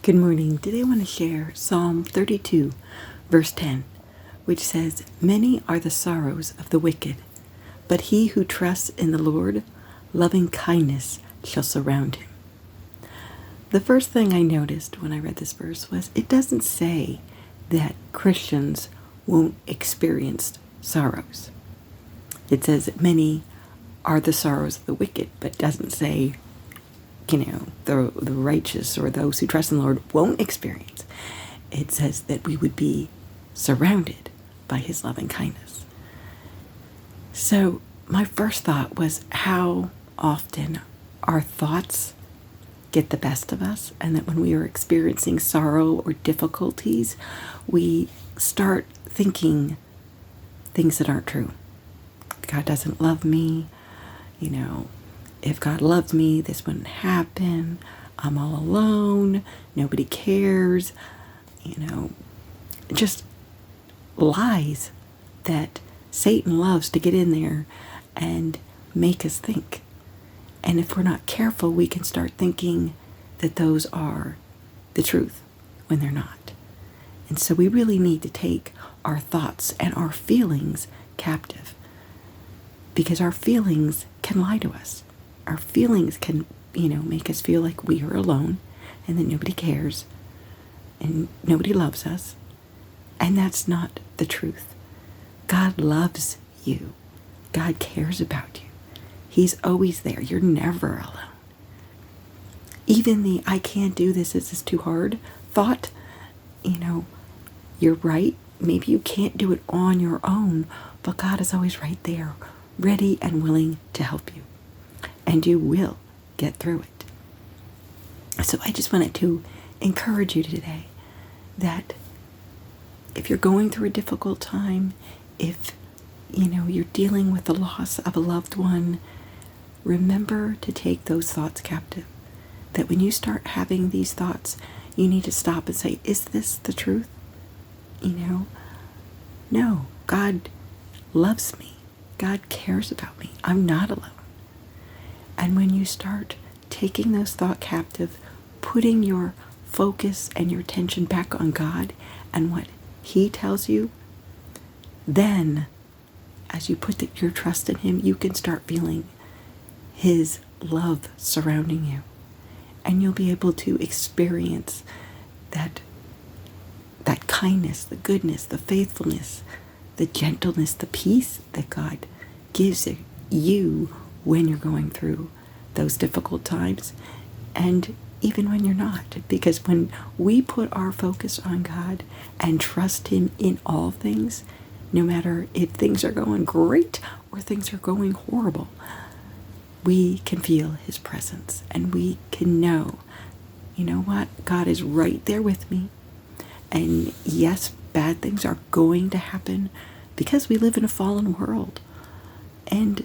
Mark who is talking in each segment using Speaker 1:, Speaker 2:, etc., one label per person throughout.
Speaker 1: Good morning. Today I want to share Psalm 32, verse 10, which says, "Many are the sorrows of the wicked, but he who trusts in the Lord, loving kindness shall surround him." The first thing I noticed when I read this verse was it doesn't say that Christians won't experience sorrows. It says that many are the sorrows of the wicked, but doesn't say the righteous or those who trust in the Lord won't experience. It says that we would be surrounded by his loving kindness. So my first thought was how often our thoughts get the best of us, and that when we are experiencing sorrow or difficulties, we start thinking things that aren't true. God doesn't love me, if God loved me, this wouldn't happen. I'm all alone. Nobody cares. Just lies that Satan loves to get in there and make us think. And if we're not careful, we can start thinking that those are the truth when they're not. And so we really need to take our thoughts and our feelings captive, because our feelings can lie to us. Our feelings can, make us feel like we are alone and that nobody cares and nobody loves us. And that's not the truth. God loves you. God cares about you. He's always there. You're never alone. Even the "I can't do this, this is too hard" thought, you're right. Maybe you can't do it on your own, but God is always right there, ready and willing to help you. And you will get through it. So I just wanted to encourage you today that if you're going through a difficult time, if you're dealing with the loss of a loved one, remember to take those thoughts captive. That when you start having these thoughts, you need to stop and say, is this the truth? No, God loves me. God cares about me. I'm not alone. And when you start taking those thoughts captive, putting your focus and your attention back on God and what he tells you, then as you put your trust in him, you can start feeling his love surrounding you. And you'll be able to experience that kindness, the goodness, the faithfulness, the gentleness, the peace that God gives you when you're going through those difficult times, and even when you're not. Because when we put our focus on God and trust him in all things, no matter if things are going great or things are going horrible, we can feel his presence and we can know, what? God is right there with me. And yes, bad things are going to happen because we live in a fallen world. And,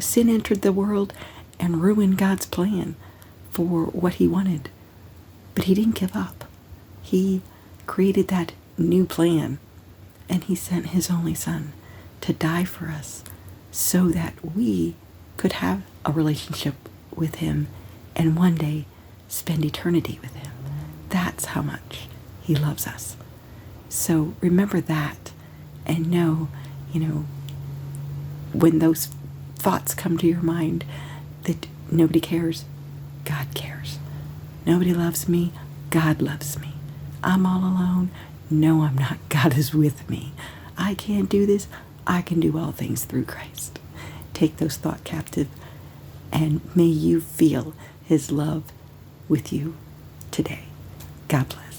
Speaker 1: sin entered the world and ruined God's plan for what he wanted. But he didn't give up. He created that new plan, and he sent his only son to die for us so that we could have a relationship with him and one day spend eternity with him. That's how much he loves us. So remember that, and know, when those thoughts come to your mind that nobody cares, God cares. Nobody loves me, God loves me. I'm all alone. No, I'm not. God is with me. I can't do this. I can do all things through Christ. Take those thoughts captive, and may you feel his love with you today. God bless.